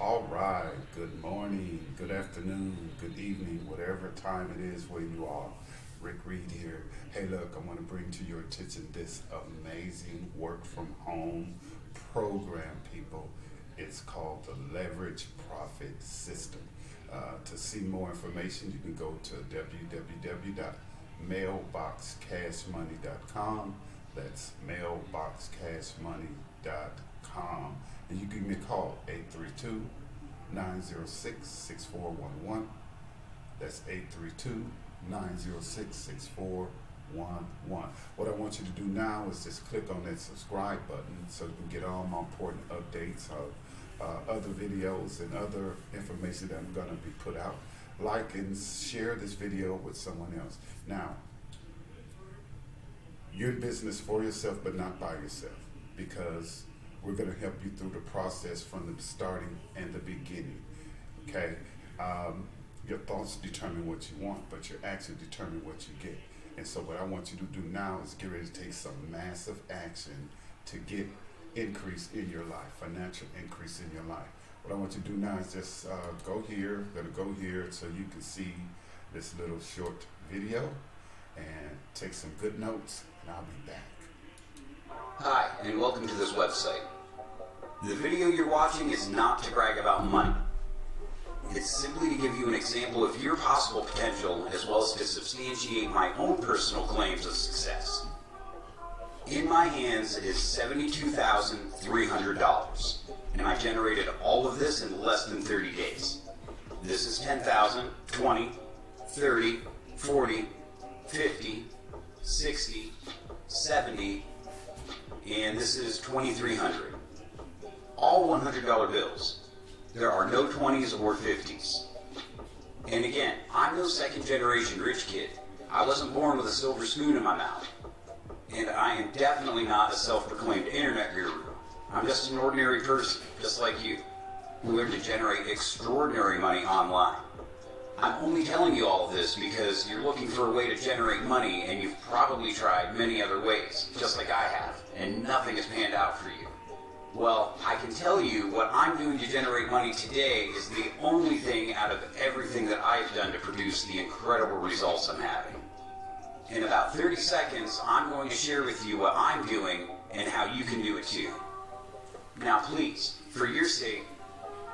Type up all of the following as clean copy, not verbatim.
All right, good morning, good afternoon, good evening, whatever time it is where you are. Rick Reed here. Hey, look, I want to bring to your attention this amazing work from home program, people. It's called the Leverage Profit System. To see more information, you can go to www.mailboxcashmoney.com. That's mailboxcashmoney.com. And you give me a call, 832-906-6411. That's 832-906-6411. What I want you to do now is just click on that subscribe button so you can get all my important updates of other videos and other information that I'm going to be put out. Like and share this video with someone else. Now, you're in business for yourself, but not by yourself, because we're going to help you through the process from the starting and the beginning. Okay? Your thoughts determine what you want, but your actions determine what you get. And so what I want you to do now is get ready to take some massive action to get increase in your life, financial increase in your life. What I want you to do now is just go here, so you can see this little short video and take some good notes, and I'll be back. Hi, and welcome to this website. The video you're watching is not to brag about money. It's simply to give you an example of your possible potential, as well as to substantiate my own personal claims of success. In my hands is $72,300, and I generated all of this in less than 30 days. This is 10,000, 20, 30, 40, 50, 60, 70, and this is 2,300. All $100 bills. There are no 20s or 50s. And again, I'm no second generation rich kid. I wasn't born with a silver spoon in my mouth. And I am definitely not a self-proclaimed internet guru. I'm just an ordinary person, just like you, who learned to generate extraordinary money online. I'm only telling you all of this because you're looking for a way to generate money, and you've probably tried many other ways, just like I have, and nothing has panned out for you. Well, I can tell you what I'm doing to generate money today is the only thing out of everything that I've done to produce the incredible results I'm having. In about 30 seconds, I'm going to share with you what I'm doing and how you can do it too. Now please, for your sake,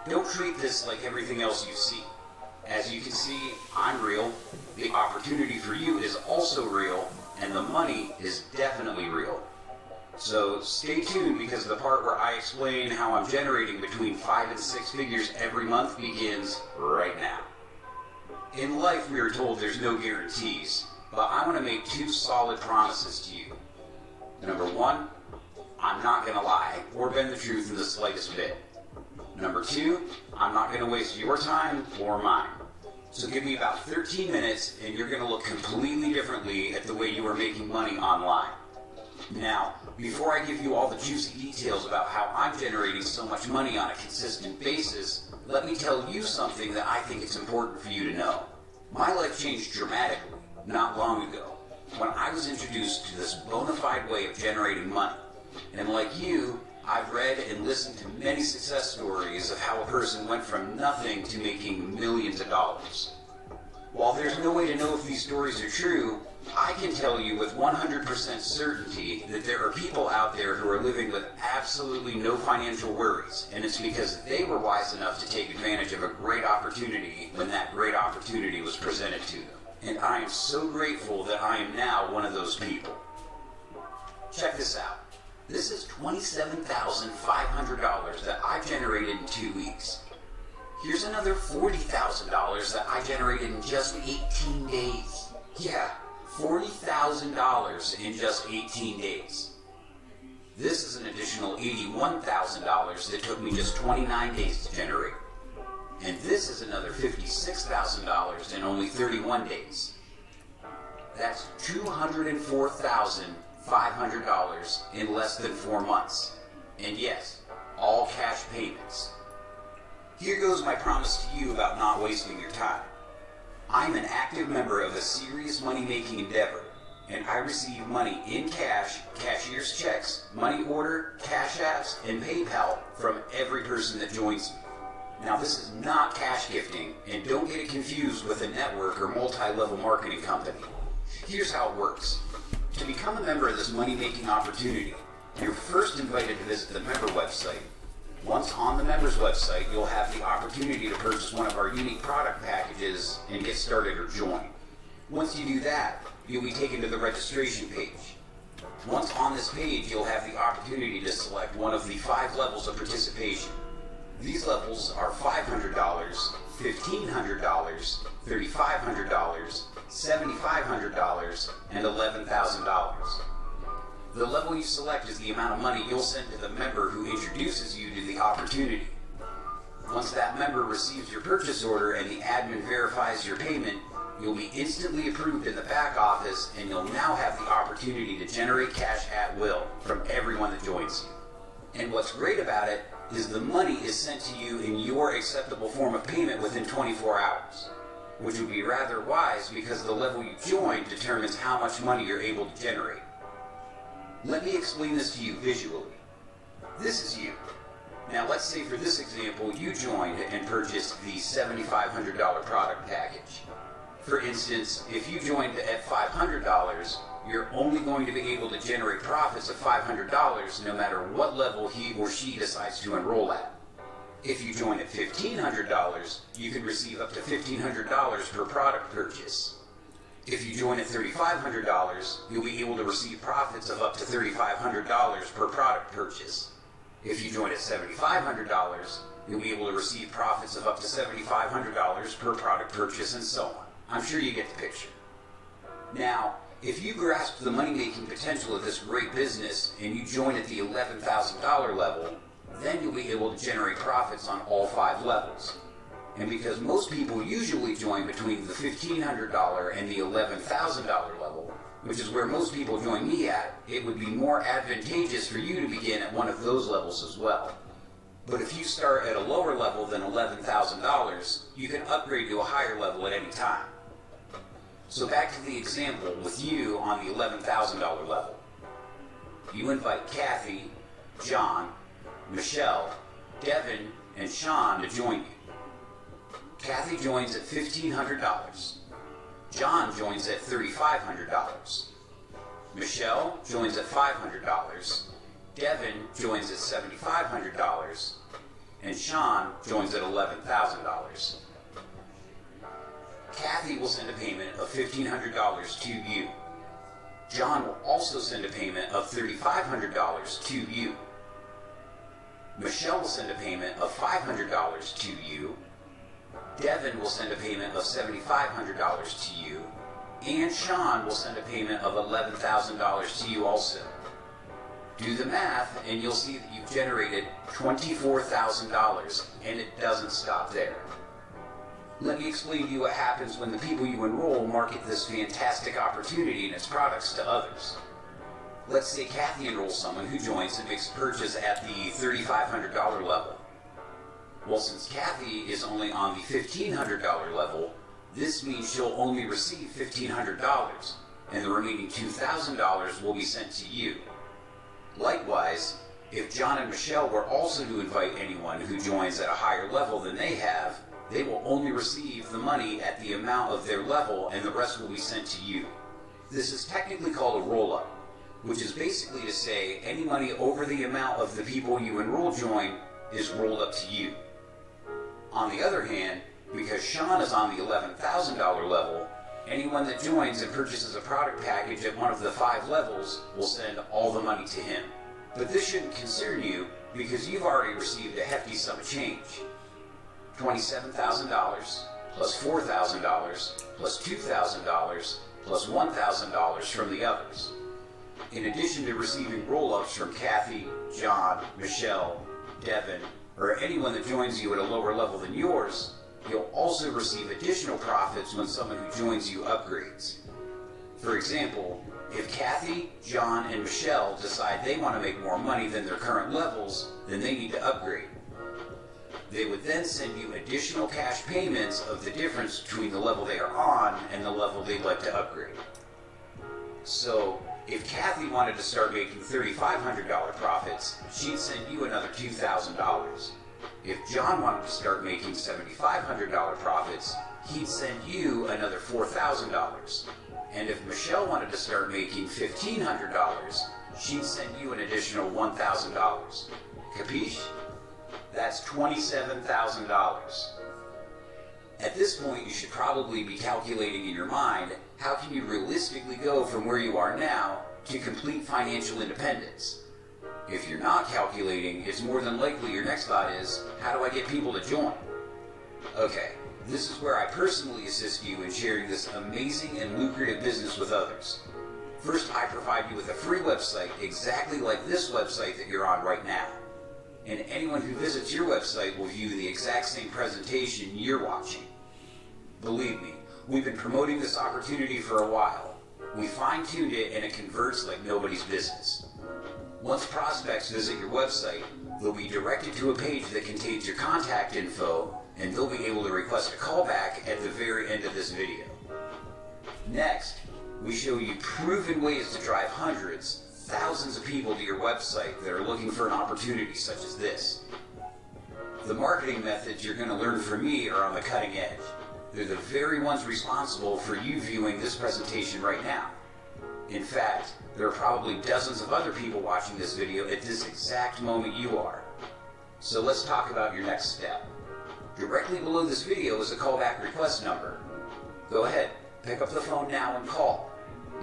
don't treat this like everything else you see. As you can see, I'm real, the opportunity for you is also real, and the money is definitely real. So stay tuned, because the part where I explain how I'm generating between 5 and 6 figures every month begins right now. In life, we are told there's no guarantees, but I want to make 2 solid promises to you. Number 1, I'm not going to lie or bend the truth in the slightest bit. Number 2, I'm not going to waste your time or mine. So give me about 13 minutes and you're going to look completely differently at the way you are making money online. Now, before I give you all the juicy details about how I'm generating so much money on a consistent basis, let me tell you something that I think it's important for you to know. My life changed dramatically not long ago when I was introduced to this bona fide way of generating money. And like you, I've read and listened to many success stories of how a person went from nothing to making millions of dollars. While there's no way to know if these stories are true, I can tell you with 100% certainty that there are people out there who are living with absolutely no financial worries, and it's because they were wise enough to take advantage of a great opportunity when that great opportunity was presented to them. And I am so grateful that I am now one of those people. Check this out. This is $27,500 that I generated in 2 weeks. Here's another $40,000 that I generated in just 18 days. Yeah, $40,000 in just 18 days. This is an additional $81,000 that took me just 29 days to generate. And this is another $56,000 in only 31 days. That's $204,500 in less than 4 months. And yes, all cash payments. Here goes my promise to you about not wasting your time. I'm an active member of a serious money-making endeavor, and I receive money in cash, cashier's checks, money order, cash apps, and PayPal from every person that joins me. Now, this is not cash gifting, and don't get it confused with a network or multi-level marketing company. Here's how it works. To become a member of this money-making opportunity, you're first invited to visit the member website. Once on the member's website, you'll have the opportunity to purchase one of our unique product packages and get started or join. Once you do that, you'll be taken to the registration page. Once on this page, you'll have the opportunity to select one of the 5 levels of participation. These levels are $500, $1,500, $3,500, $7,500, and $11,000. The level you select is the amount of money you'll send to the member who introduces you to the opportunity. Once that member receives your purchase order and the admin verifies your payment, you'll be instantly approved in the back office, and you'll now have the opportunity to generate cash at will from everyone that joins you. And what's great about it is the money is sent to you in your acceptable form of payment within 24 hours, which would be rather wise because the level you join determines how much money you're able to generate. Let me explain this to you visually. This is you. Now let's say for this example you joined and purchased the $7,500 product package. For instance, if you joined at $500, you're only going to be able to generate profits of $500 no matter what level he or she decides to enroll at. If you join at $1,500, you can receive up to $1,500 per product purchase. If you join at $3,500, you'll be able to receive profits of up to $3,500 per product purchase. If you join at $7,500, you'll be able to receive profits of up to $7,500 per product purchase, and so on. I'm sure you get the picture. Now, if you grasp the money-making potential of this great business and you join at the $11,000 level, then you'll be able to generate profits on all 5 levels. And because most people usually join between the $1,500 and the $11,000 level, which is where most people join me at, it would be more advantageous for you to begin at one of those levels as well. But if you start at a lower level than $11,000, you can upgrade to a higher level at any time. So back to the example with you on the $11,000 level. You invite Kathy, John, Michelle, Devin, and Sean to join you. Kathy joins at $1,500. John joins at $3,500. Michelle joins at $500. Devin joins at $7,500. And Sean joins at $11,000. Kathy will send a payment of $1,500 to you. John will also send a payment of $3,500 to you. Michelle will send a payment of $500 to you. Devin will send a payment of $7,500 to you. And Sean will send a payment of $11,000 to you also. Do the math and you'll see that you've generated $24,000, and it doesn't stop there. Let me explain to you what happens when the people you enroll market this fantastic opportunity and its products to others. Let's say Kathy enrolls someone who joins and makes a purchase at the $3,500 level. Well, since Kathy is only on the $1,500 level, this means she'll only receive $1,500, and the remaining $2,000 will be sent to you. Likewise, if John and Michelle were also to invite anyone who joins at a higher level than they have, they will only receive the money at the amount of their level, and the rest will be sent to you. This is technically called a roll-up, which is basically to say any money over the amount of the people you enroll join is rolled up to you. On the other hand, because Sean is on the $11,000 level, anyone that joins and purchases a product package at one of the 5 levels will send all the money to him. But this shouldn't concern you because you've already received a hefty sum of change. $27,000 plus $4,000 plus $2,000 plus $1,000 from the others. In addition to receiving roll-ups from Kathy, John, Michelle, Devin, or anyone that joins you at a lower level than yours, you'll also receive additional profits when someone who joins you upgrades. For example, if Kathy, John, and Michelle decide they want to make more money than their current levels, then they need to upgrade. They would then send you additional cash payments of the difference between the level they are on and the level they'd like to upgrade. So, if Kathy wanted to start making $3,500 profits, she'd send you another $2,000. If John wanted to start making $7,500 profits, he'd send you another $4,000. And if Michelle wanted to start making $1,500, she'd send you an additional $1,000. Capiche? That's $27,000. At this point, you should probably be calculating in your mind, how can you realistically go from where you are now to complete financial independence? If you're not calculating, it's more than likely your next thought is, how do I get people to join? Okay, this is where I personally assist you in sharing this amazing and lucrative business with others. First, I provide you with a free website exactly like this website that you're on right now. And anyone who visits your website will view the exact same presentation you're watching. Believe me, we've been promoting this opportunity for a while. We fine-tuned it and it converts like nobody's business. Once prospects visit your website, they'll be directed to a page that contains your contact info, and they'll be able to request a callback at the very end of this video. Next, we show you proven ways to drive hundreds, thousands of people to your website that are looking for an opportunity such as this. The marketing methods you're going to learn from me are on the cutting edge. They're the very ones responsible for you viewing this presentation right now. In fact, there are probably dozens of other people watching this video at this exact moment you are. So let's talk about your next step. Directly below this video is a callback request number. Go ahead, pick up the phone now and call.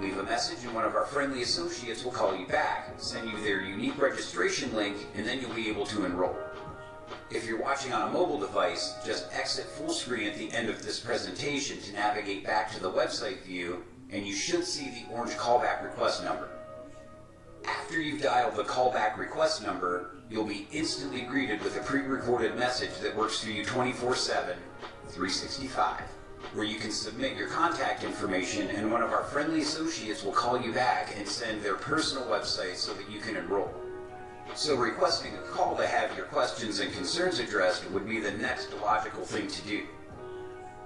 Leave a message and one of our friendly associates will call you back, send you their unique registration link, and then you'll be able to enroll. If you're watching on a mobile device, just exit full screen at the end of this presentation to navigate back to the website view, and you should see the orange callback request number. After you've dialed the callback request number, you'll be instantly greeted with a pre-recorded message that works for you 24/7, 365, where you can submit your contact information and one of our friendly associates will call you back and send their personal website so that you can enroll. So requesting a call to have your questions and concerns addressed would be the next logical thing to do.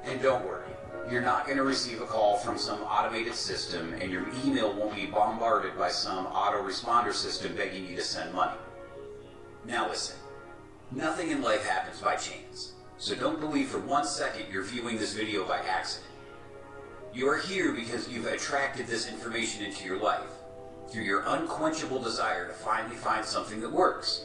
And don't worry, you're not going to receive a call from some automated system, and your email won't be bombarded by some autoresponder system begging you to send money. Now listen, nothing in life happens by chance, so don't believe for 1 second you're viewing this video by accident. You are here because you've attracted this information into your life, through your unquenchable desire to finally find something that works.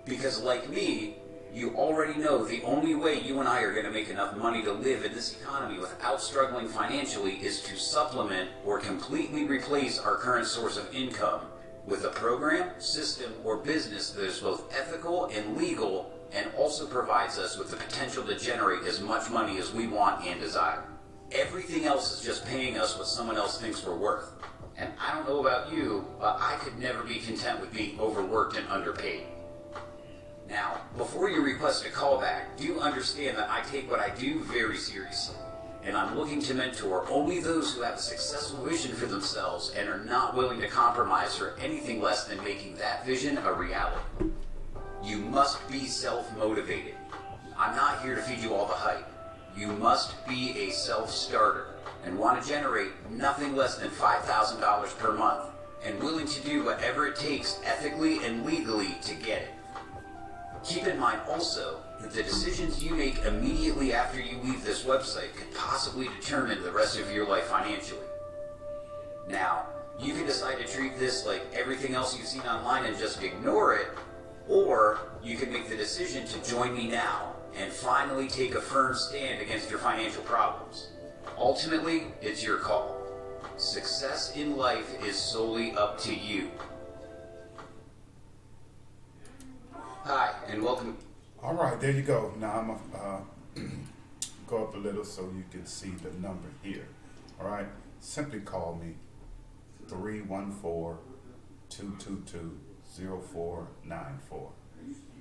Because like me, you already know the only way you and I are going to make enough money to live in this economy without struggling financially is to supplement or completely replace our current source of income with a program, system, or business that is both ethical and legal and also provides us with the potential to generate as much money as we want and desire. Everything else is just paying us what someone else thinks we're worth. And I don't know about you, but I could never be content with being overworked and underpaid. Now, before you request a callback, do understand that I take what I do very seriously, and I'm looking to mentor only those who have a successful vision for themselves and are not willing to compromise for anything less than making that vision a reality. You must be self-motivated. I'm not here to feed you all the hype. You must be a self-starter and want to generate nothing less than $5,000 per month and willing to do whatever it takes ethically and legally to get it. Keep in mind also that the decisions you make immediately after you leave this website could possibly determine the rest of your life financially. Now, you can decide to treat this like everything else you've seen online and just ignore it, or you can make the decision to join me now and finally take a firm stand against your financial problems. Ultimately, it's your call. Success in life is solely up to you. Hi, and welcome. All right, there you go. Now I'm going to go up a little so you can see the number here. All right, simply call me 314-222-0494.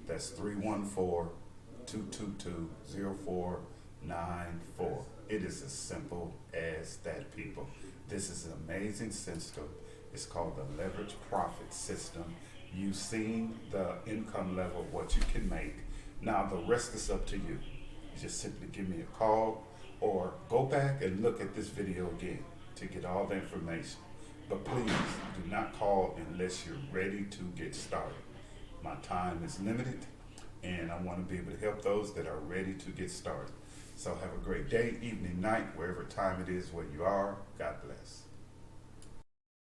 That's 314-222-0494. It is as simple as that, people. This is an amazing system. It's called the leverage profit system. You've seen the income level, what you can make. Now the rest is up to you. You just simply give me a call or go back and look at this video again to get all the information. But please do not call unless you're ready to get started. My time is limited and I want to be able to help those that are ready to get started. So have a great day, evening, night, wherever time it is where you are. God